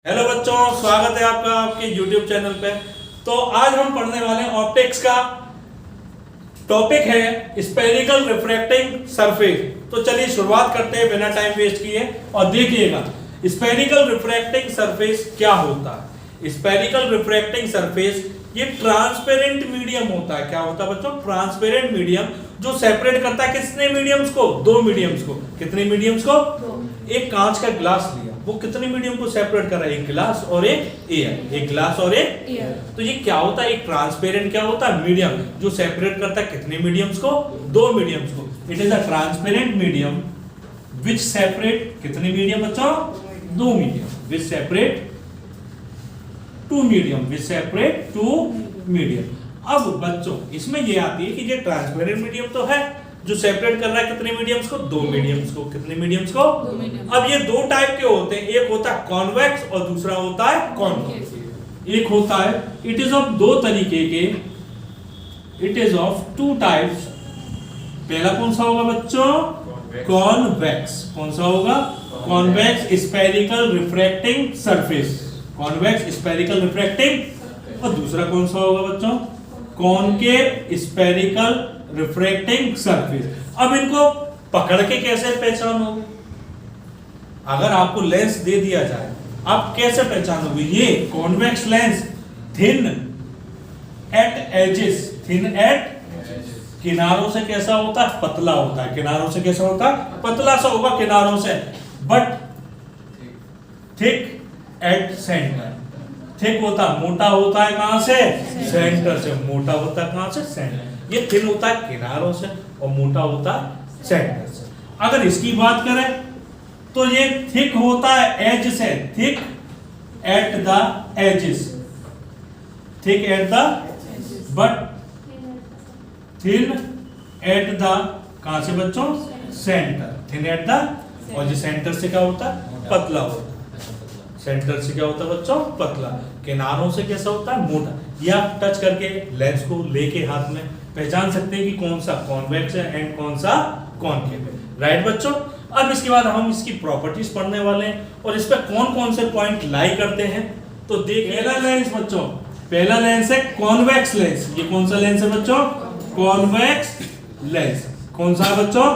Hello बच्चों, स्वागत है आपका आपके YouTube चैनल पे। तो आज हम पढ़ने वाले हैं ऑप्टिक्स का टॉपिक है स्फेरिकल रिफ्रैक्टिंग सरफेस। तो चलिए शुरुआत करते हैं बिना टाइम वेस्ट किए और देखिएगा स्फेरिकल रिफ्रैक्टिंग सरफेस क्या होता है। स्फेरिकल रिफ्रैक्टिंग सरफेस ये ट्रांसपेरेंट मीडियम होता है। क्या होता है बच्चों? ट्रांसपेरेंट मीडियम जो सेपरेट करता है कितने मीडियम्स को? दो मीडियम्स को। कितने मीडियम्स को? एक कांच का ग्लास लिया, वो कितने मीडियम को सेपरेट कर रहा है? एक ग्लास और एक एयर। एक ग्लास और एक एयर। तो ये क्या होता है? एक ट्रांसपेरेंट क्या होता है? मीडियम जो सेपरेट करता है कितने मीडियम्स को? दो मीडियम्स को। It is a transparent medium which separate कितने मीडियम बच्चों? दो medium. Which separate two medium. Which separate two medium. अब बच्चों इसमें ये आती है कि ये ट्रांसपेरेंट मीडियम तो है जो सेपरेट कर रहा है कितने मीडियम्स को? दो मीडियम्स को। कितने मीडियम्स को? दो मीडियम। अब ये दो टाइप के होते हैं, एक होता है कॉन्वेक्स और दूसरा होता है कॉनकेव। एक होता है इट इज ऑफ दो तरीके के, it is of two types. पहला कौन सा होगा बच्चों? कॉन्वेक्स। कौन सा होगा? Convex spherical refracting surface. Convex spherical refracting. और दूसरा कौन सा होगा बच्चों? Concave spherical refracting surface. अब इनको पकड़ के कैसे पहचानोगे? अगर आपको लेंस दे दिया जाए आप कैसे पहचानोगे? ये convex lens thin at edges, thin at किनारों से कैसा होता है? पतला होता है। किनारों से कैसा होता है? पतला सा होगा किनारों से, but thick at centre. Thick होता है, मोटा होता है कहां से? सेंटर से। मोटा होता है कहां से? सेंटर। ये थिन होता है किनारों से और मोटा होता है सेंटर से। अगर इसकी बात करें तो ये थिक होता है एज से, thick at the edges, thick at the, but thin at the कहां से बच्चों? सेंटर। थिन एट द, और ये सेंटर से क्या होता है? पतला होता है। सेंटर से क्या होता है बच्चों? पतला। किनारों से कैसा होता है? मोटा। या टच करके लेंस को लेके हाथ में पहचान सकते हैं कि कौन सा कॉन्वेक्स है एंड कौन सा कॉनकेव है। राइट बच्चों? अब इसके बाद हम इसकी प्रॉपर्टीज पढ़ने वाले हैं और इस पे कौन कौन से पॉइंट लाई करते हैं। तो देखिए पहला लेंस बच्चों, पहला लेंस है कॉन्वेक्स लेंस। ये कौन सा लेंस है बच्चों? Convex lens. कौन सा बच्चों?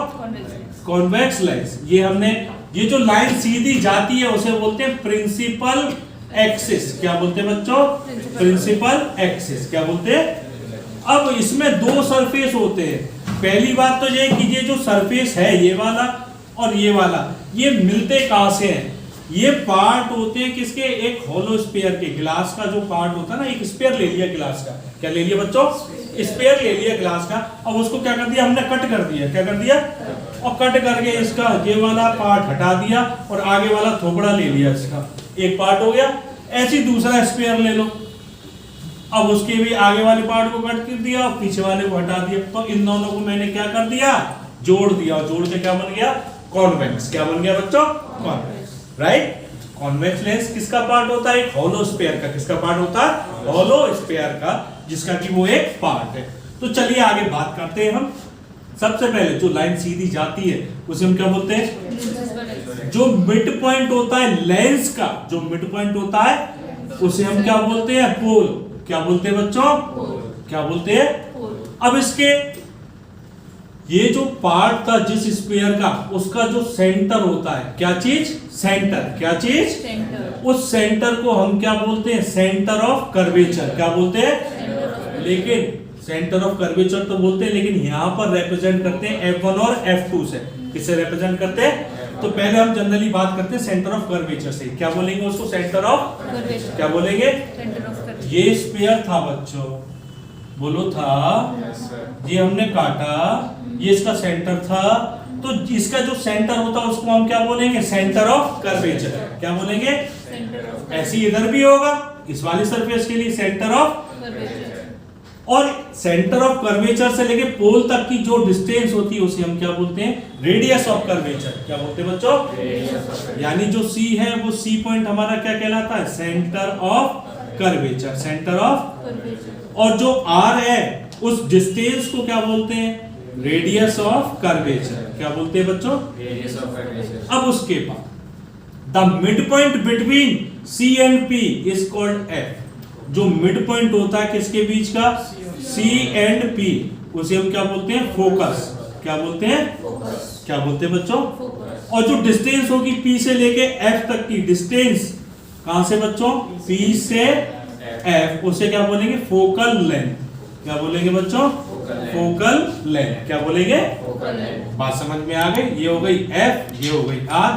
Convex lens. ये हमने, ये जो लाइन सीधी जाती है उसे बोलते हैं प्रिंसिपल एक्सिस। क्या बोलते हैं बच्चों? Principal axis. क्या बोलते हैं? अब इसमें दो सरफेस होते हैं। पहली बात तो ये कि ये जो सरफेस है ये वाला और ये वाला, ये मिलते कहां से हैं? ये पार्ट होते हैं किसके? एक होलो स्फीयर के। ग्लास का जो पार्ट होता है ना, एक स्फीयर ले लिया ग्लास का। क्या ले लिया बच्चों? स्फीयर ले लिया ग्लास का। अब उसको क्या कर दिया हमने? कट कर दिया। क्या कर दिया? और कट करके इसका ये वाला पार्ट हटा दिया और आगे वाला थोबड़ा ले लिया। इसका एक पार्ट हो गया। ऐसी दूसरा स्फीयर ले लो, अब उसके भी आगे वाले पार्ट को कट कर दिया और पीछे वाले को हटा दिया। तो इन दोनों को मैंने क्या कर दिया? जोड़ दिया। और जोड़ के क्या बन गया? कॉन्वेक्स। क्या बन गया बच्चों? कॉन्वेक्स। राइट? कॉन्वेक्स लेंस किसका पार्ट होता है? एक होलो स्फीयर का। किसका पार्ट होता है? होलो स्फीयर का, जिसका कि वो एक पार्ट है। तो चलिए आगे बात करते हैं हम। सबसे पहले जो लाइन सीधी जाती है उसे हम क्या बोलते हैं? जो मिड पॉइंट होता है लेंस का, जो मिड पॉइंट होता है उसे हम क्या बोलते हैं? पोल। क्या बोलते हैं बच्चों? क्या बोलते हैं? अब इसके ये जो पार्ट था जिस स्फीयर का, उसका जो सेंटर होता है, क्या चीज? सेंटर। क्या चीज? सेंटर। उस सेंटर को हम क्या बोलते हैं? Centre of curvature. क्या बोलते हैं? लेकिन सेंटर ऑफ कर्वेचर तो बोलते हैं, लेकिन यहां पर रिप्रेजेंट करते हैं F1 और F2 से। किससे रिप्रेजेंट करते हैं? तो पहले हम जनरली बात करते हैं सेंटर ऑफ कर्वेचर से। क्या बोलेंगे उसको? Centre of curvature. क्या बोलेंगे? Centre of curvature. ये स्फीयर था बच्चों, बोलो था। ये हमने काटा, ये इसका सेंटर था। तो इसका जो सेंटर होता है उसको हम क्या बोलेंगे? Centre of curvature. क्या बोलेंगे? ऐसी इधर भी होगा इस वाली सरफेस के लिए सेंटर ऑफ कर्वेचर। और सेंटर ऑफ कर्वेचर से लेके पोल तक की जो डिस्टेंस होती है उसे हम क्या बोलते हैं? Radius of curvature. क्या बोलते हैं बच्चों? यानी जो C है वो C पॉइंट हमारा क्या कहलाता है? Centre of curvature. Centre of curvature. और जो R है उस डिस्टेंस को क्या बोलते हैं? Radius of curvature. क्या बोलते हैं बच्चों? Radius of curvature. अब उसके बाद the mid point between C and P is called F। जो मिड पॉइंट होता है किसके बीच का, C एंड P, उसे हम क्या बोलते हैं, फोकस। क्या बोलते हैं, क्या बोलते हैं बच्चों, और जो डिस्टेंस होगी P से लेके F तक की डिस्टेंस, कहां से बच्चों, P से F, उसे क्या बोलेंगे, फोकल लेंथ। क्या बोलेंगे बच्चों, फोकल लेंथ। क्या बोलेंगे, बात समझ में आ गई। ये हो गई F, ये हो गई R,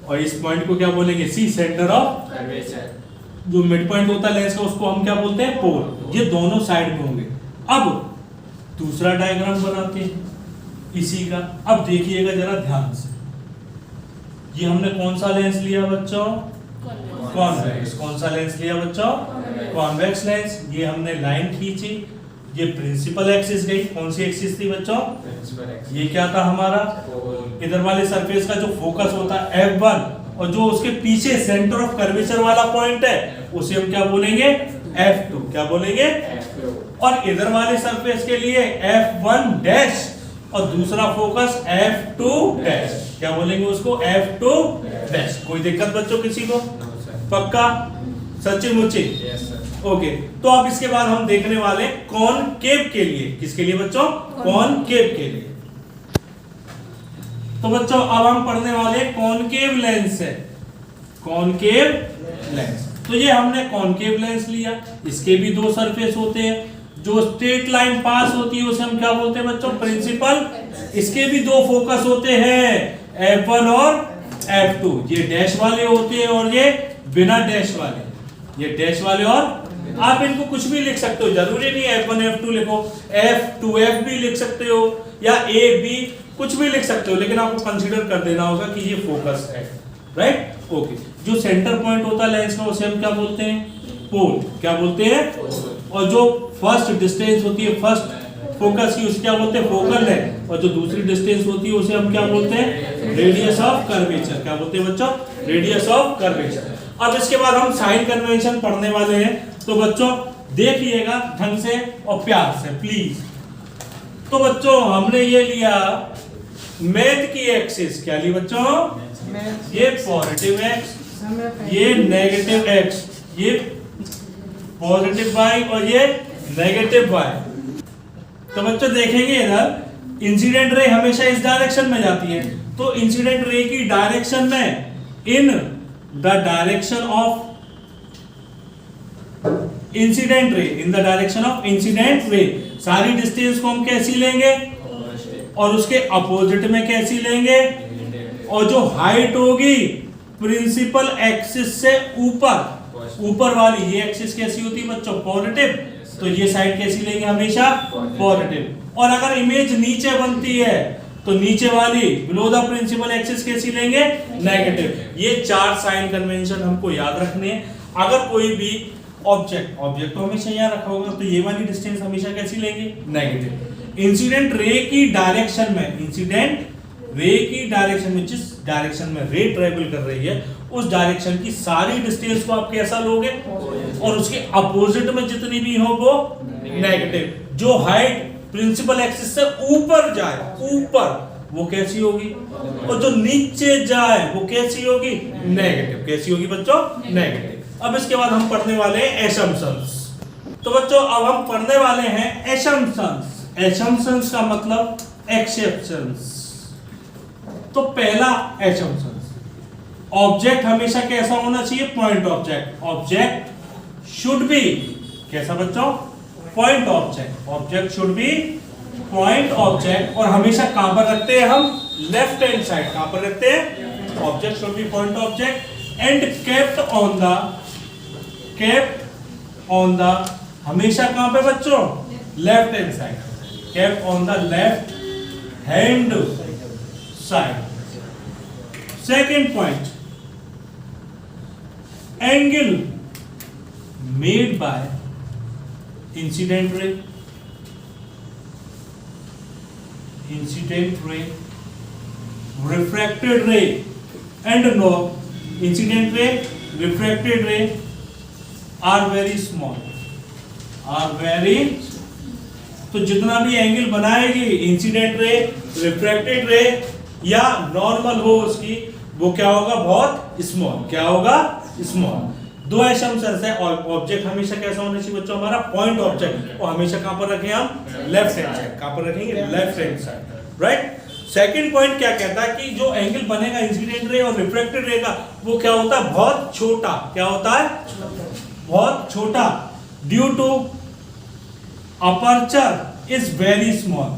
और इस पॉइंट को क्या बोलेंगे, C, सेंटर ऑफ कर्वेचर। जो मिड पॉइंट होता है लेंस का, उसको हम क्या बोलते हैं, पोल। ये दोनों साइड में होंगे। अब दूसरा डायग्राम बनाते हैं इसी का। अब देखिएगा जरा ध्यान से, ये हमने कौन सा लेंस लिया बच्चों, कॉन्वेक्स। कौन सा लेंस लिया बच्चों, कॉन्वेक्स लेंस। ये हमने लाइन खींची, ये प्रिंसिपल एक्सिस गई। कौन सी एक्सिस थी बच्चों, ये क्या था हमारा, इधर वाले सरफेस का जो फोकस होता है F1, और जो उसके पीछे सेंटर ऑफ कर्वेचर वाला पॉइंट है उसे हम क्या बोलेंगे, F2। क्या बोलेंगे, और इधर वाले सरफेस के लिए F1 डैश और दूसरा फोकस F2 डैश। क्या बोलेंगे उसको, F2 डैश। कोई दिक्कत बच्चों किसी को, पक्का, सच्ची मुच्ची, ओके। तो अब इसके बाद हम देखने वाले कॉनकेव के लिए। किसके लिए बच्चों, कॉनकेव के लिए। तो बच्चों अब हम पढ़ने वाले कॉनकेव लेंस है, कॉनकेव लेंस। तो ये हमने कॉनकेव लेंस लिया, इसके भी दो सरफेस होते हैं, जो स्ट्रेट लाइन पास होती है उसे हम क्या बोलते हैं बच्चों, प्रिंसिपल। इसके भी दो फोकस होते हैं, F1 और F2। ये डैश वाले होते हैं और ये बिना डैश वाले। ये डैश वाले, और आप इनको कुछ भी लिख सकते हो, जरूरी नहीं F1 F2 लिखो, F2F भी लिख सकते हो, या A B कुछ भी लिख सकते हो, लेकिन आपको कंसीडर कर देना होगा कि ये फोकस है, राइट, ओके। जो सेंटर पॉइंट होता है लेंस का उसे हम क्या बोलते हैं, पोल। क्या बोलते हैं, और जो फर्स्ट डिस्टेंस होती है फर्स्ट फोकस की उसे क्या बोलते हैं, फोकल लेंथ, और जो दूसरी डिस्टेंस होती है उसे हम क्या बोलते हैं, रेडियस ऑफ कर्वेचर। क्या बोलते हैं बच्चों, रेडियस ऑफ कर्वेचर। अब इसके बाद हम साइन कन्वेंशन पढ़ने वाले हैं, तो बच्चों देखिएगा ढंग से और प्यार से प्लीज। तो बच्चों हमने ये लिया मैथ की एक्सिस। क्या ली बच्चों, ये पॉजिटिव एक्स, ये नेगेटिव एक्स, ये पॉजिटिव वाई और ये नेगेटिव वाई। तो बच्चों देखेंगे इधर इंसिडेंट रे हमेशा इस डायरेक्शन में जाती है, तो इंसिडेंट रे की डायरेक्शन में, in the direction of incident ray, in the direction of incident ray, सारी डिस्टेंस को हम कैसी लेंगे, और उसके अपोजिट में कैसी लेंगे, और जो हाइट होगी प्रिंसिपल एक्सिस से ऊपर वाली, ये एक्सिस कैसी होती है बच्चों, पॉजिटिव, तो ये साइड कैसी लेंगे हमेशा, पॉजिटिव। और अगर इमेज नीचे बनती है तो नीचे वाली बिलो द प्रिंसिपल एक्सिस कैसी लेंगे, नेगेटिव। ये चार साइन कन्वेंशन हमको याद रखने हैं। अगर कोई भी ऑब्जेक्ट तो हमेशा यहाँ रखा होगा, तो ये वाली डिस्टेंस हमेशा कैसी लेंगे, नेगेटिव। इंसिडेंट रे की डायरेक्शन में, इंसिडेंट रे की डायरेक्शन में, जिस डायरेक्शन में रे ट्रेवल कर रही है उस डायरेक्शन की सारी डिस्टेंस को आप कैसा लोगे, और उसके अपोजिट में जितनी भी हो वो नेगेटिव। जो हाइट प्रिंसिपल एक्सिस से ऊपर जाए, ऊपर, वो कैसी होगी, और जो नीचे जाए वो कैसी होगी, नेगेटिव। कैसी होगी बच्चों, नेगेटिव। अब इसके बाद हम पढ़ने वाले हैं एसम्पशंस। तो बच्चों अब हम पढ़ने वाले हैं एसम्पशंस। एसम्पशंस का मतलब एक्सेप्शंस। तो पहला एसम्पशन, ऑब्जेक्ट हमेशा कैसा होना चाहिए, point object. Object should be कैसा बच्चों, point object. Object should be point object, और हमेशा कहां पर रखते हैं हम, लेफ्ट हैंड साइड। कहां पर रखते हैं, object should be point object and kept on the हमेशा कहां पे बच्चों, left hand side. Kept on the left hand side. Second point, angle made by incident ray, refracted ray and no, incident ray, refracted ray are very small, तो जितना भी angle बनाएगी incident ray, refracted रे या normal हो उसकी, वो क्या होगा, बहुत स्मॉल। क्या होगा, स्मॉल। दो assumptions है। ऑब्जेक्ट हमेशा कैसा होना चाहिए बच्चों, हमारा पॉइंट ऑब्जेक्ट, और हमेशा कहां पर रखें हम, लेफ्ट हैंड साइड। कहां पर रखेंगे, left hand side, right. Second point क्या कहता है कि जो एंगल बनेगा इंसिडेंट रे और रिफ्रैक्टेड रे का, वो क्या होता है, बहुत छोटा। क्या होता है, बहुत छोटा। Due to aperture is very small.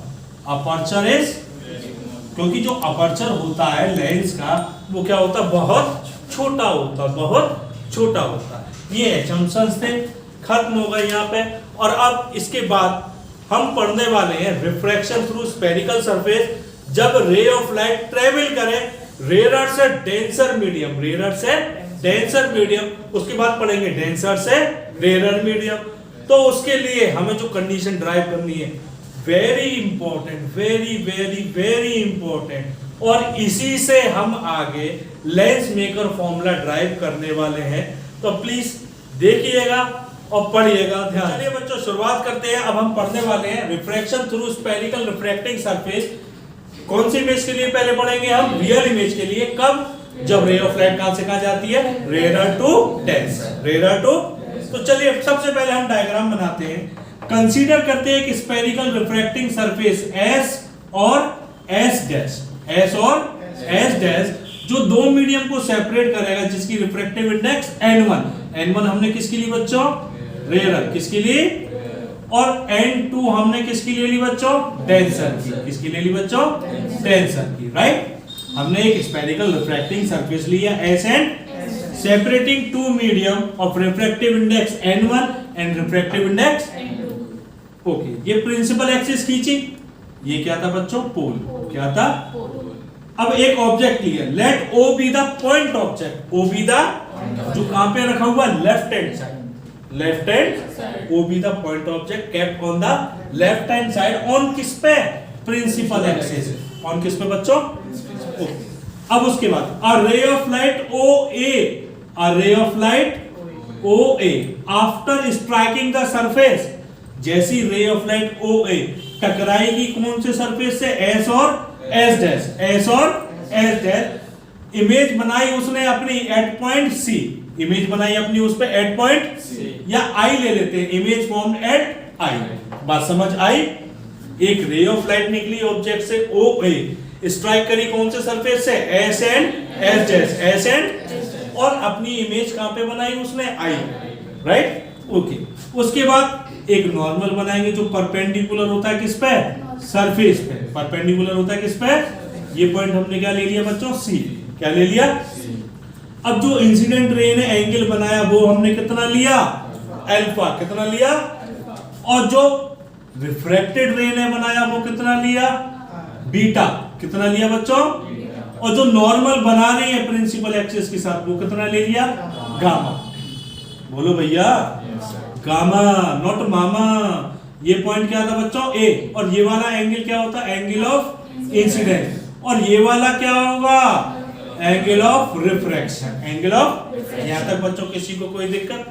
Aperture is, क्योंकि जो अपर्चर होता है लेंस का, वो क्या होता है, बहुत छोटा होता है, बहुत छोटा होता है। ये assumptions थे, खत्म हो गए यहाँ पे। और अब इसके बाद हम पढ़ने वाले हैं रिफ्रैक्शन थ्रू स्फेरिकल सरफेस। जब रे ऑफ लाइट ट्रेवल करे रेयर से डेंसर मीडियम, रेयर से डेंसर मीडियम, उसके बाद पढ़ेंगे डेंसर से रेयर मीडियम। तो उसके लिए हमें जो कंडीशन ड्राइव करनी है, very important, very very very important, और इसी से हम आगे लेंस मेकर फॉर्मूला ड्राइव करने वाले हैं। तो प्लीज देखिएगा और पढ़िएगा ध्यान। चलिए बच्चों शुरुआत करते हैं। अब हम पढ़ने वाले हैं refraction through spherical refracting surface. कौन सी इमेज के लिए पहले पढ़ेंगे हम, रियल इमेज के लिए। कब, जब रे ऑफ लाइट कहां से कहां जाती है, rare to denser, rare to. तो चलिए सबसे पहले हम डायग्राम बनाते हैं। कंसीडर करते हैं कि स्फेरिकल रिफ्रैक्टिंग सरफेस S और S डैश, S और S डैश, जो दो मीडियम को सेपरेट करेगा, जिसकी रिफ्रैक्टिव इंडेक्स N1, N1 हमने किसके लिए बच्चों, रेयर, किसके लिए, और N2 हमने किसकी ले ली बच्चों, डेंसर की। किसकी ले ली बच्चों, डेंसर की, राइट। हमने एक स्फेरिकल रिफ्रैक्टिंग सरफेस लिया S and separating two medium of refractive index N1 and refractive index N2. Okay, ये प्रिंसिपल एक्सिस खींची, ये क्या था बच्चों, पोल। क्या था, अब एक ऑब्जेक्ट लिया, let O be the point object. O be the, जो कहां पे रखा हुआ, left hand side, left hand, O be the point object kept on the left hand side, on किस पे, प्रिंसिपल एक्सिस। ऑन किस पे बच्चों, ओके। अब उसके बाद a ray of light OA, a ray of light OA after striking the surface, जैसी ray of light OA टकराएगी कौन से सरफेस से, S और S डैश, S और S डैश। इमेज बनाई उसने अपनी एट पॉइंट C, इमेज बनाई अपनी उस पे एट पॉइंट C, या I ले लेते हैं, इमेज फॉर्म्ड एट I। बात समझ आई। एक रे ऑफ लाइट निकली ऑब्जेक्ट से OA, स्ट्राइक करी कौन से सरफेस से, S and S dash, S and, और अपनी इमेज कहां पे बनाई उसने, I, राइट, ओके। उसके बाद एक नॉर्मल बनाएंगे जो परपेंडिकुलर होता है किस पे, सरफेस पे, परपेंडिकुलर होता है किस पे, ये पॉइंट हमने क्या ले लिया बच्चों, C। क्या ले लिया, अब जो इंसिडेंट रे ने एंगल बनाया वो हमने कितना लिया, अल्फा। कितना लिया, और जो रिफ्रैक्टेड रे ने बनाया वो कितना लिया, बीटा। कितना लिया बच्चों, और जो नॉर्मल बना रही है प्रिंसिपल एक्सिस के साथ वो कितना ले लिया, गामा। बोलो भैया, गामा, नॉट मामा। ये पॉइंट क्या था बच्चों, A, और ये वाला एंगल क्या होता है, एंगल ऑफ इंसिडेंस, और ये वाला क्या होगा, angle of refraction, angle of. यहां तक बच्चों किसी को कोई दिक्कत,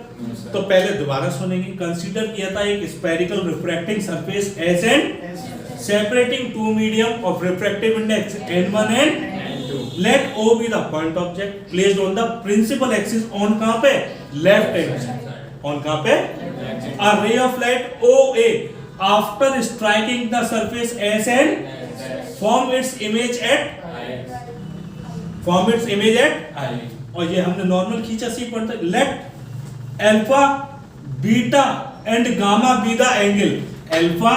तो पहले दोबारा सुनेंगे। कंसीडर किया था एक spherical refracting surface S and separating two medium of refractive index N1 and N2. Let O be the point object placed on the principal axis on कहां पे, left hand side, on कहां पे, a ray of light OA after striking the surface S and form its image at I, और ये हमने normal खींचा C point तक। Let alpha, beta and gamma be the angle, alpha,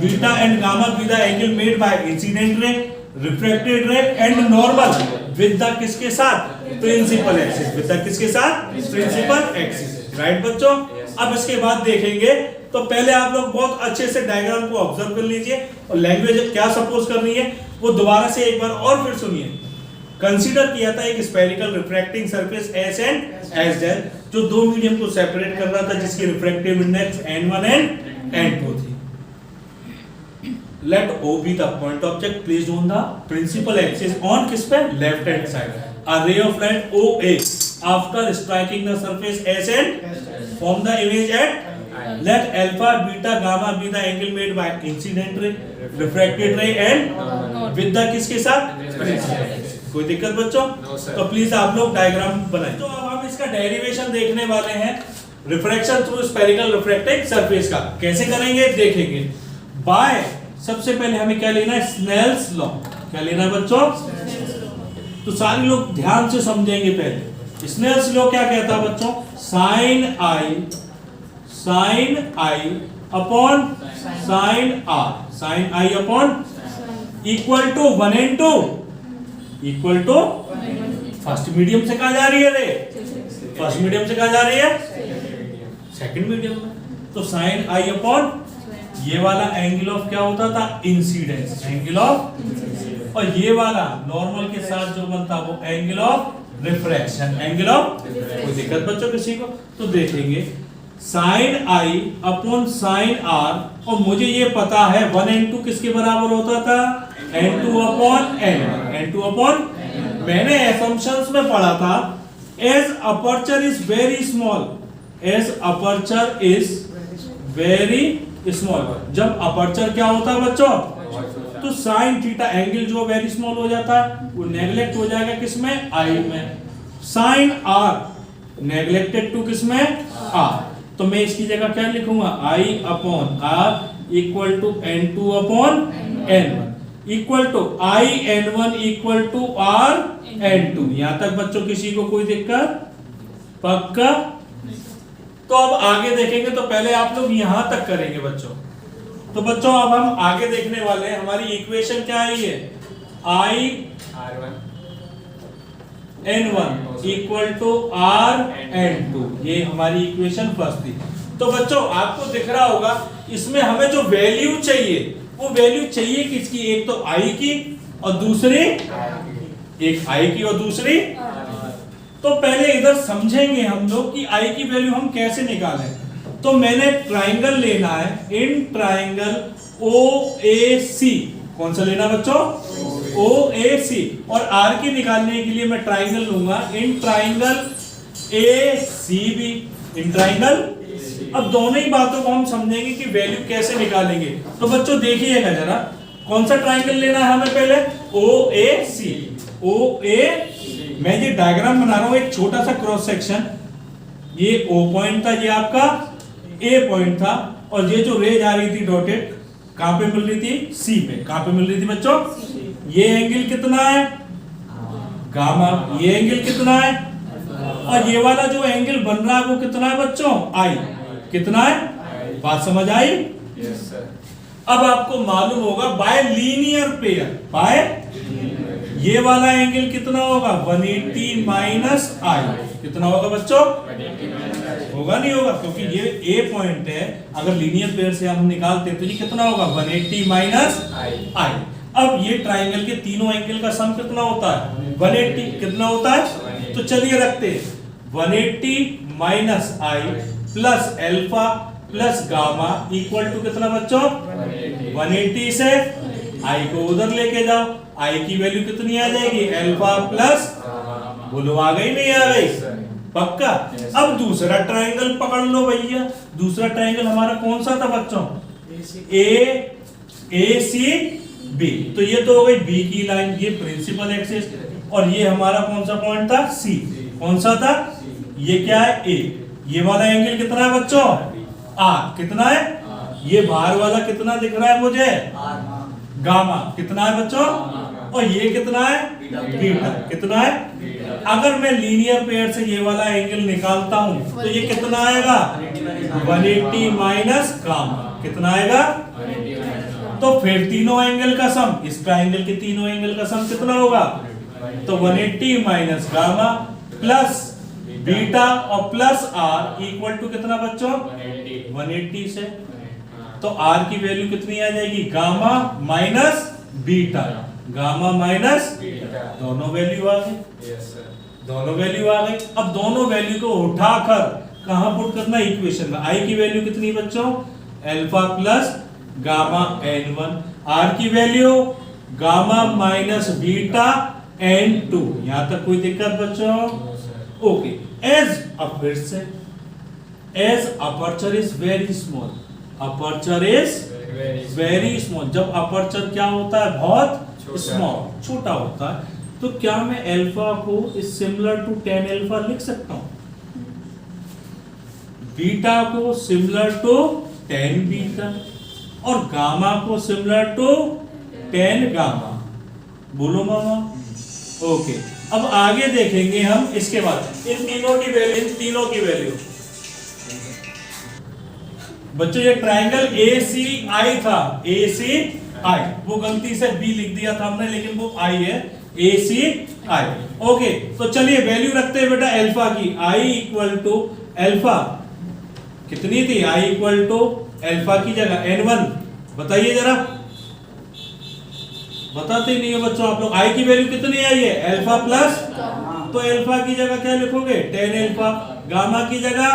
beta and gamma be the angle made by incident ray, refracted ray and normal with the किसके साथ, principal axis, with the किसके साथ, principal axis, right बच्चों। अब इसके बाद देखेंगे, तो पहले आप लोग बहुत अच्छे से डायग्राम को ऑब्जर्व कर लीजिए, और लैंग्वेज क्या सपोज करनी है वो दोबारा से एक बार और फिर सुनिए। कंसीडर किया था एक spherical refracting surface S and S dash, जो दो मीडियम को सेपरेट कर रहा था, जिसकी refractive index N1 and N2 थी। Let O be the point object placed on the principal axis on किस पे, left hand side. A ray of light OA after striking the surface S and form the image at. Let alpha, beta, gamma be the angle made by incident ray, refracted ray and with the किसके साथ, principal axis. कोई दिक्कत बच्चों? तो please आप लोग diagram बनाएं। तो अब हम इसका डेरिवेशन देखने वाले हैं refraction through spherical refracting surface का। कैसे करेंगे देखेंगे। बाय सबसे पहले हमें क्या लेना है, स्नेल्स लॉ। क्या लेना है बच्चों? तो सारे लोग ध्यान से समझेंगे। पहले स्नेल्स लॉ क्या कहता है बच्चों, sine I upon sine R, sine I upon equal to 1 and 2 इक्वल टू फर्स्ट मीडियम से कहा जा रही है रे, फर्स्ट मीडियम से कहा जा रही है सेकंड मीडियम में। तो साइन आई अपॉन ये वाला एंगल ऑफ क्या होता था, इंसिडेंस, एंगल ऑफ, और ये वाला नॉर्मल के साथ जो बनता वो angle of refraction, angle of. कोई दिक्कत बच्चों किसी को? तो देखेंगे sine I upon sine R, और मुझे ये पता है 1 and 2 किसके बराबर होता था, n2 upon n1, n2 upon. मैंने assumptions में पढ़ा था as aperture is very small, as aperture is very small, जब अपर्चर क्या होता है बच्चों, तो साइन थीटा एंगल जो वेरी स्मॉल हो जाता है वो नेगलेक्ट हो जाएगा किसमें, आई में। साइन आर नेगलेक्टेड टू किसमें, आर। तो मैं इसकी जगह क्या लिखूंगा, I upon R equal to n2 upon n1 equal to I n1 equal to R n2। यहां तक बच्चों किसी को कोई दिक्कत? पक्का? तो अब आगे देखेंगे। तो पहले आप लोग यहां तक करेंगे बच्चों। तो बच्चों अब हम आगे देखने वाले हैं। हमारी इक्वेशन क्या है, ये आई n1 equal to R n2, ये हमारी इक्वेशन फर्स्ट थी। तो बच्चों आपको दिख रहा होगा इसमें हमें जो वैल्यू चाहिए वो वैल्यू चाहिए किसकी, एक तो आई की और दूसरी, एक आई की और दूसरी। तो पहले इधर समझेंगे हम लोग कि आई की वैल्यू हम कैसे निकालें। तो मैंने ट्राइंगल लेना है, इन ट्राइंगल OAC। कौन सा लेना बच्चों, OAC। और आर की निकालने के लिए मैं ट्राइंगल लूंगा in triangle ACB, in triangle. अब दोनों ही बातों को हम समझेंगे कि वैल्यू कैसे निकालेंगे। तो बच्चों देखिएगा जरा, कौन सा ट्राइंगल लेना है हमें पहले, OAC। मैं ये डायग्राम बना रहा हूं, एक छोटा सा क्रॉस सेक्शन, ये O पॉइंट था, ये आपका A पॉइंट था, और ये जो रेज आ रही थी डॉटेड कहां पे मिल रही थी, C पे। कहां पे मिल रही थी बच्चों, ये एंगल कितना है, गामा। ये एंगल कितना है, और ये वाला जो एंगल बन रहा है वो कितना है बच्चों, आई। कितना है, बात समझ आई? Yes sir. अब आपको मालूम होगा बाय लीनियर पेयर, बाय ये वाला एंगल कितना होगा, 180 माइनस आई। कितना होगा बच्चों, होगा नहीं होगा, क्योंकि ये A पॉइंट है। अगर लीनियर पेयर से हम निकालते तो ये कितना होगा, 180 माइनस आई। अब ये ट्राइंगल के तीनों एंगल का सम कितना होता है, 180। कितना होता है, तो चलिए रखते हैं 180 minus I plus alpha plus gamma equal to कितना बच्चों, 180 से आई को उधर लेके जाओ, आई की वैल्यू कितनी आ जाएगी, अल्फा प्लस, बोलो आ गई नहीं आ गई, पक्का। अब दूसरा ट्राइंगल पकड़ लो भैया। दूसरा ट्राइंगल हमारा कौन सा था बच्चों, ACB। तो ये तो हो गई B की लाइन, ये प्रिंसिपल एक्सिस, और ये हमारा कौन सा पॉइंट था, C। कौन सा था, ये क्या है, A। ये वाला एंगल कितना है बच्चों, R। कितना है, ये बाहर वाला कितना दिख रहा है मुझे, गामा। कितना है बच्चों, और ये कितना है, बीटा। कितना है, अगर मैं लीनियर पेयर से ये वाला एंगल निकालता हूं तो ये कितना आएगा, 180 माइनस गामा। कितना आएगा, तो फिर तीनों एंगल का सम, इस ट्राइंगल के तीनों एंगल का सम कितना होगा, तो 180 माइनस गामा प्लस बीटा और प्लस आर इक्वल टू कितना बच्चों, 180 से। तो आर की वैल्यू कितनी आ जाएगी, gamma minus beta, gamma minus beta, दोनों वैल्यू आ गई। यस सर, दोनों वैल्यू आ गई। अब दोनों वैल्यू को उठाकर कहां पुट करना, इक्वेशन में। आई की वैल्यू कितनी बच्चों, alpha plus gamma n1, R की value gamma minus beta n2। यहां तक कोई दिक्कत बच्चों, ओके। एज अब फिर से, as aperture is very small, aperture is very small. जब अपर्चर क्या होता है, बहुत स्मॉल, छोटा होता है, तो क्या मैं अल्फा को इस सिमिलर टू टेन अल्फा लिख सकता हूं? बीटा को सिमिलर टू टेन बीटा और गामा को सिमिलर टू टेन गामा। बोलो मामा। ओके, अब आगे देखेंगे हम इसके बाद इन तीनों की वैल्यू। बच्चों ये ट्रायंगल ACI था, ACI, वो गलती से B लिख दिया था हमने, लेकिन वो I है, ACI। ओके, तो चलिए वैल्यू रखते हैं बेटा अल्फा की। I इक्वल टू अल्फा कितनी थी? I इक्वल टू अल्फा की जगह N1, बताइए जरा, बताते ही नहीं है बच्चों आप लोग। I की वैल्यू कितनी आई है? अल्फा प्लस, तो अल्फा की जगह क्या लिखोगे? Tan alpha. गामा की जगह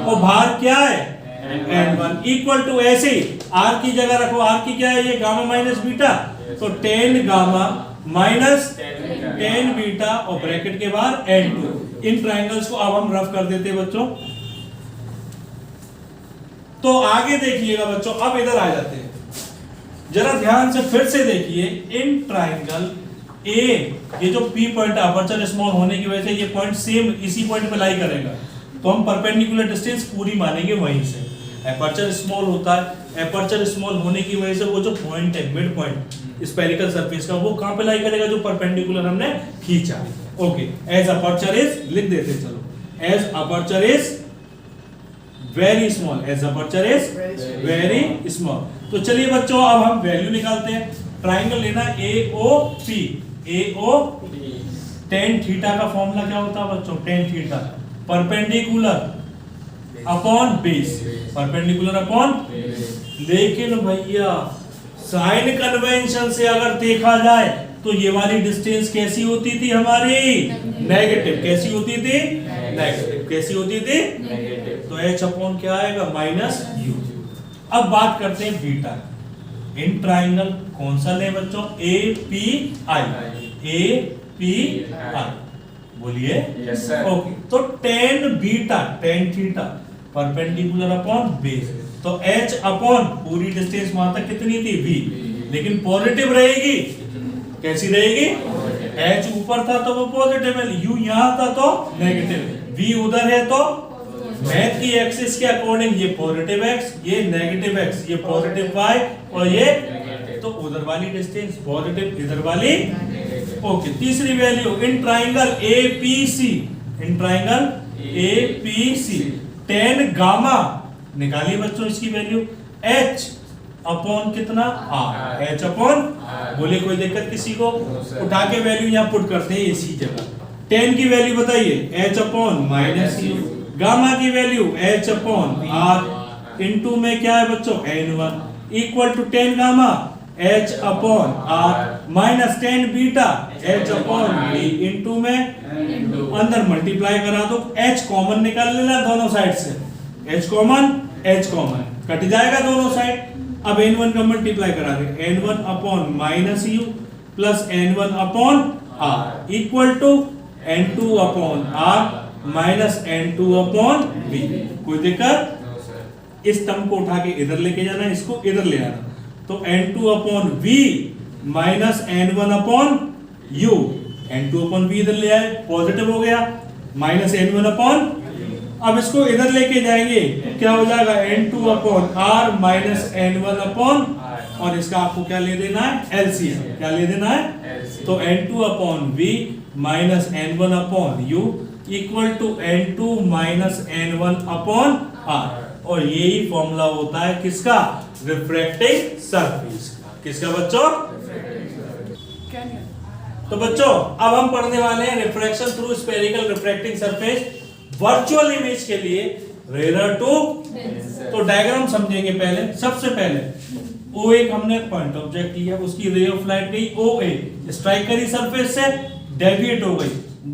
और बाहर क्या है? N1 इक्वल टू, ऐसे R की जगह रखो, R की क्या है? ये गामा माइनस बीटा, तो ten gamma minus ten beta और ब्रैकेट के बाहर N2। इन ट्रायंगल्स को अब हम रफ कर देते हैं बच्चों। तो आगे देखिएगा बच्चों, अब इधर आ जाते हैं, जरा ध्यान से फिर से देखिए। इन ट्रायंगल A, ये जो P पॉइंट अपर्चर स्मॉल होने की वजह से ये पॉइंट सेम इसी पॉइंट पे लाई करेगा, तो हम परपेंडिकुलर डिस्टेंस पूरी मानेंगे वहीं से। एपर्चर स्मॉल होता है, एपर्चर स्मॉल होने की वजह से वो जो पॉइंट है मिड पॉइंट स्फेरिकल सरफेस का, वो कहां पे लाई करेगा? जो परपेंडिकुलर हमने खींचा। ओके, एज अपर्चर इज, लिख देते चलो, as aperture is very small, as aperture is very small. तो चलिए बच्चों अब हम वैल्यू निकालते हैं। ट्रायंगल लेना AOP, टेन थीटा का फॉर्मूला क्या होता है बच्चों? Tan theta perpendicular upon base, perpendicular upon. लेकिन भैया साइन कन्वेंशन से अगर देखा जाए तो ये वाली डिस्टेंस कैसी होती थी हमारी? नेगेटिव। कैसी होती थी? नेगेटिव। कैसी होती थी? तो H अपॉन क्या आएगा? Minus U। अब बात करते हैं बीटा। इन ट्राइंगल कौन सा ले बच्चों? API, API बोलिए। Yes sir. ओके, तो tan beta, tan theta perpendicular upon base, तो H अपॉन पूरी डिस्टेंस वहां तक कितनी थी? V, लेकिन पॉजिटिव रहेगी। कैसी रहेगी? H ऊपर था तो वो पॉजिटिव है, U यहां था तो नेगेटिव, V उधर है तो मैथ की एक्सिस के अकॉर्डिंग ये पॉजिटिव x, ये नेगेटिव x, ये पॉजिटिव y और ये, तो उधर वाली डिस्टेंस पॉजिटिव, इधर वाली। ओके, तीसरी value in triangle APC, in triangle APC ten gamma निकालिए बच्चों इसकी वैल्यू। H अपॉन कितना? R, H अपॉन, बोले कोई दिक्कत किसी को? उठा के वैल्यू यहाँ पुट करते हैं इसी जगह। टेन की वैल्यू बताइए, H upon minus U। Gamma की value H upon R, into में क्या है बच्चों? N1 equal to ten gamma H upon R minus ten beta H upon B, into में अंदर मल्टीप्लाई करा दो, H कॉमन निकाल लेना दोनों साइड से, H common, H common cut जाएगा दोनों साइड। अब N1 का मल्टीप्लाई करा दे, N1 upon minus U plus N1 upon R equal to N2 upon R minus N2 upon B। कोई दिक्कत? इस टर्म को उठा के इधर लेके जाना, इसको इधर ले आना, तो N2 upon V minus N1 upon U, N2 upon V इधर ले आए, पॉजिटिव हो गया, माइनस N1 अपॉन, अब इसको इधर लेके जाएंगे तो क्या हो जाएगा? N2 upon R minus N1 upon, और इसका आपको क्या ले देना है? LCM। क्या ले देना है? तो N2 upon V minus N1 upon U equal to N2 minus N1 upon R, और यही फॉर्मूला होता है किसका? रिफ्रैक्टिंग सरफेस का। किसका बच्चों? तो बच्चों अब हम पढ़ने वाले हैं refraction through spherical refracting surface virtual image के लिए रेयर टू। तो डायग्राम समझेंगे पहले। सबसे पहले O1 हमने पॉइंट ऑब्जेक्ट लिया, उसकी रे ऑफ लाइट गई OA, स्ट्राइक करी सरफेस से, डेविएट हो गई,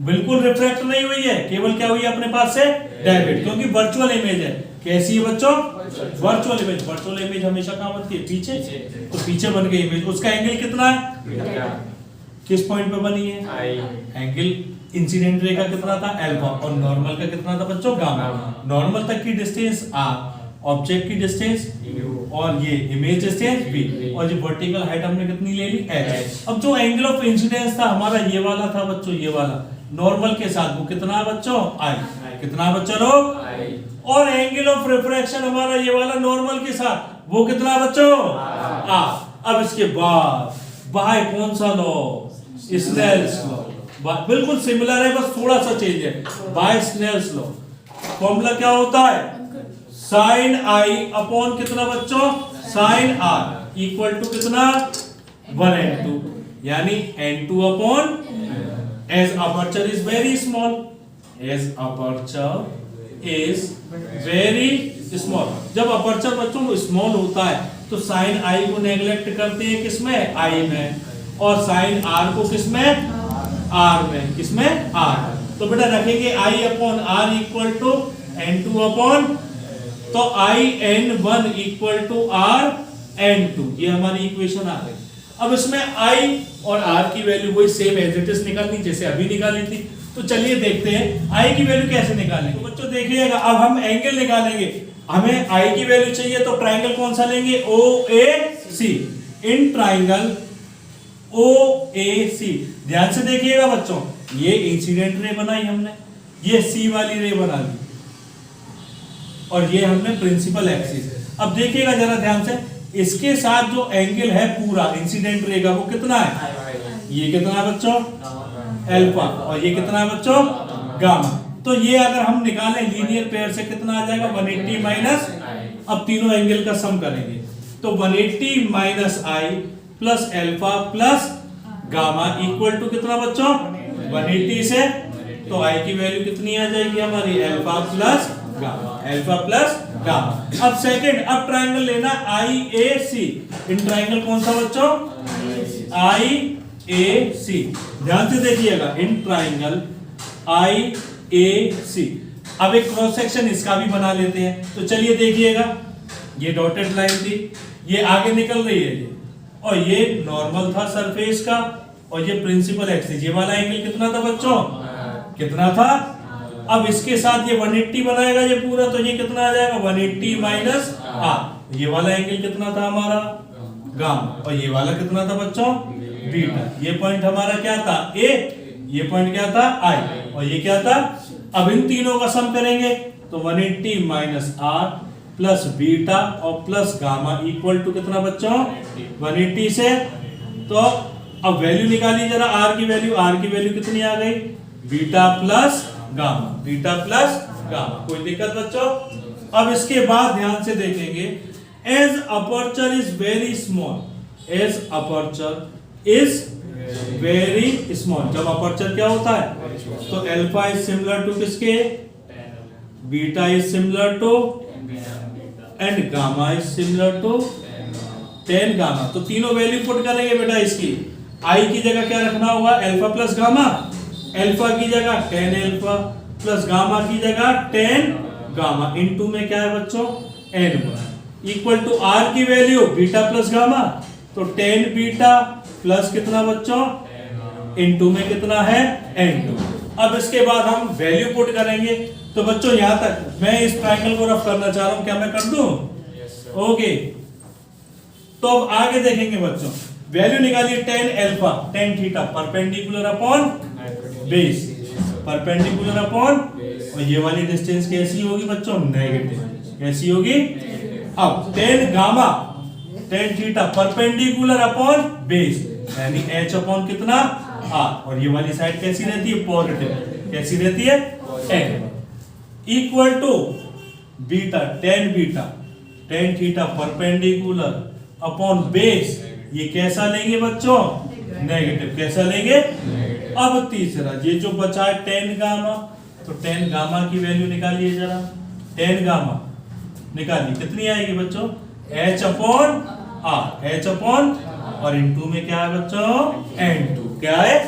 बिल्कुल रिफ्रैक्ट नहीं हुई है, केवल क्या हुई है अपने पास से? डेविएट, क्योंकि वर्चुअल इमेज है। कैसी है बच्चों? Virtual image. वर्चुअल इमेज हमेशा कहां बनती है? पीछे। तो पीछे बन गई इमेज, उसका एंगल कितना है? किस पॉइंट पे बनी है? एंगल इंसिडेंट रे का कितना था? अल्फा, और नॉर्मल का कितना था बच्चों? गामा। नॉर्मल तक की डिस्टेंस R, ऑब्जेक्ट की डिस्टेंस और ये इमेज डिस्टेंस b, और ये वर्टिकल हाइट हमने कितनी ले ली h। अब जो एंगल ऑफ इंसिडेंस था हमारा ये वाला था बच्चों, ये वाला नॉर्मल के साथ, वो कितना है बच्चों i, कितना है बच्चों लोग i। और एंगल ऑफ रिफ्रैक्शन हमारा ये वाला नॉर्मल के साथ, वो कितना है बच्चों r। अब इसके बाद बाय कौन सा लॉ, स्नेल्स लॉ, बिल्कुल सिमिलर है, बस थोड़ा सा चेंज है। बाय स्नेल्स लॉ फॉर्मूला क्या होता है, साइन आई अपॉन कितना बच्चों, साइन आर इक्वल टू कितना 1n2, यानी n2 upon, as aperture is very small, as aperture is very small. जब अपर्चर बच्चों स्मॉल होता है तो साइन आई को नेग्लेक्ट करते हैं किसमें, आई में, और साइन आर को किसमें, आर में, किसमें आर। तो बेटा रखेंगे I upon R equal to n2 upon, तो I n1 equal to R n2, ये हमारी इक्वेशन आ गई। अब इसमें i और r की वैल्यू वही सेम एज इट इज निकालनी जैसे अभी निकाली थी। तो चलिए देखते हैं i की वैल्यू कैसे निकालेंगे। तो बच्चों देखिएगा, अब हम एंगल निकालेंगे, हमें i की वैल्यू चाहिए तो ट्राइंगल कौन सा लेंगे, OAC। इन ट्राइंगल OAC ध्यान से देखिएगा बच्चों, ये इंसिडेंट रे बनाई हमने, ये C वाली रे बना ली, और ये हमने प्रिंसिपल एक्सिस। अब देखिएगा जरा ध्यान से, इसके साथ जो एंगल है पूरा इंसिडेंट रे का वो कितना है, ये कितना है बच्चों अल्फा, और ये कितना है बच्चों गामा। तो ये अगर हम निकालें लीनियर पेयर से कितना आ जाएगा 180 माइनस, अब तीनों एंगल का सम करेंगे तो 180 minus I plus alpha plus gamma equal to कितना बच्चों 180 से, तो आई की वैल्यू कितनी आ जाएगी हमारी alpha plus gamma, alpha plus gamma. अब सेकंड, अब ट्रायंगल लेना IAC। इन ट्रायंगल कौन सा बच्चों, IAC। ध्यान से देखिएगा, इन ट्रायंगल IAC। अब एक क्रॉस सेक्शन इसका भी बना लेते हैं। तो चलिए देखिएगा, ये डॉटेड लाइन थी, ये आगे निकल रही है ये, और ये नॉर्मल था सरफेस का, और ये प्रिंसिपल एक्सिस। ये वाला एंगल कितना था बच्चों, कितना था। अब इसके साथ ये 180 बनाएगा ये पूरा, तो ये कितना आ जाएगा 180 माइनस आर। ये वाला एंगल कितना था हमारा गामा, और ये वाला कितना था बच्चों बीटा। ये पॉइंट हमारा क्या था ए, ये पॉइंट क्या था आई, और ये क्या था। अब इन तीनों का सम करेंगे तो 180 माइनस आर प्लस बीटा और प्लस गामा इक्वल टू कितना बच्चों 180 से। तो अब वैल्यू निकाली जरा, आर की वैल्यू कितनी आ गई, beta plus gamma, beta plus gamma. कोई दिक्कत बच्चों। अब इसके बाद ध्यान से देखेंगे, as aperture is very small, as aperture is very small. जब अपर्चर क्या होता है, तो अल्फा इज सिमिलर टू किसके, beta is similar to, and gamma is similar to 10 gamma. तो तीनों वैल्यू पुट करेंगे बेटा इसकी। आई की जगह क्या रखना होगा, अल्फा प्लस गामा, अल्फा की जगह 10 अल्फा प्लस गामा की जगह 10 गामा, इनटू में क्या है बच्चों n1 इक्वल टू आर की वैल्यू बीटा प्लस गामा, तो 10 बीटा प्लस कितना बच्चों इनटू में कितना है n2। अब इसके बाद हम वैल्यू पुट करेंगे। तो बच्चों यहां तक मैं इस ट्रायंगल को रफ करना चाह रहा हूं, क्या मैं कर दूं, ओके। तो अब आगे देखेंगे बच्चों, वैल्यू निकालिए 10 alpha 10 theta perpendicular upon base, perpendicular upon, और ये वाली डिस्टेंस कैसी होगी बच्चों नेगेटिव, कैसी होगी। अब 10 gamma 10 theta perpendicular upon base, यानी h अपॉन कितना r, और ये वाली साइड कैसी रहती है पॉजिटिव, कैसी रहती है n, इक्वल टू बीटा 10 बीटा 10 थीटा परपेंडिकुलर अपॉन बेस, ये कैसा लेंगे बच्चों नेगेटिव, कैसा लेंगे। अब तीसरा ये जो बचा है 10 गामा, तो 10 गामा की वैल्यू निकालिए जरा, 10 गामा निकालिए कितनी आएगी बच्चों h upon r, h upon, और इनटू में क्या है बच्चों n2, क्या है।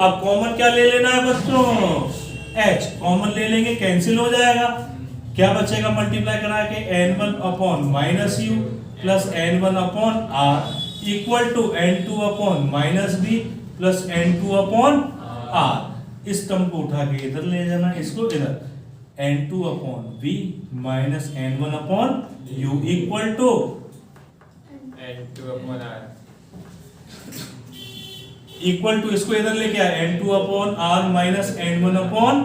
अब कॉमन क्या ले लेना है बच्चों h, कॉमन ले लेंगे कैंसिल हो जाएगा, क्या बचेगा मल्टीप्लाई करा के n1 upon minus u plus n1 upon r equal to n2 upon minus b plus n2 upon r। इस टर्म को उठा के इधर ले जाना, इसको इधर, n2 upon v minus n1 upon u equal to N2/R equal to, इसको इधर लेके आए N2/R माइनस N1/R।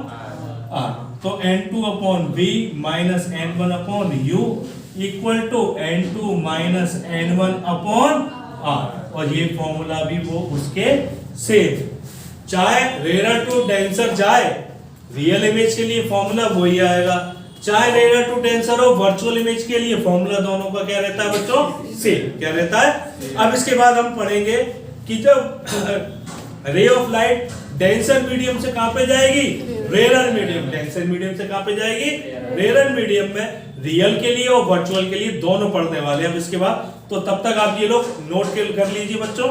तो N2/V minus N1/U equal to N2 minus N1/R। और ये फॉर्मूला भी वो उसके सेम, चाहे रेयर टू डेंसर जाए, रियल इमेज के लिए फॉर्मूला वही आएगा, चाहे रेयर टू डेंसर हो वर्चुअल इमेज के लिए, फॉर्मूला दोनों का क्या रहता है बच्चों, सेम। क्या रहता है? अब इसके बाद हम पढ़ेंगे कि जब ray of light denser medium से कहां पे जाएगी, रेयर मीडियम। डेंसर मीडियम से कहां पे जाएगी, रेयर मीडियम में। रियल के लिए और वर्चुअल के लिए दोनों पढ़ने वाले हैं अब इसके बाद। तो तब तक आप ये लोग नोट कर लीजिए बच्चों।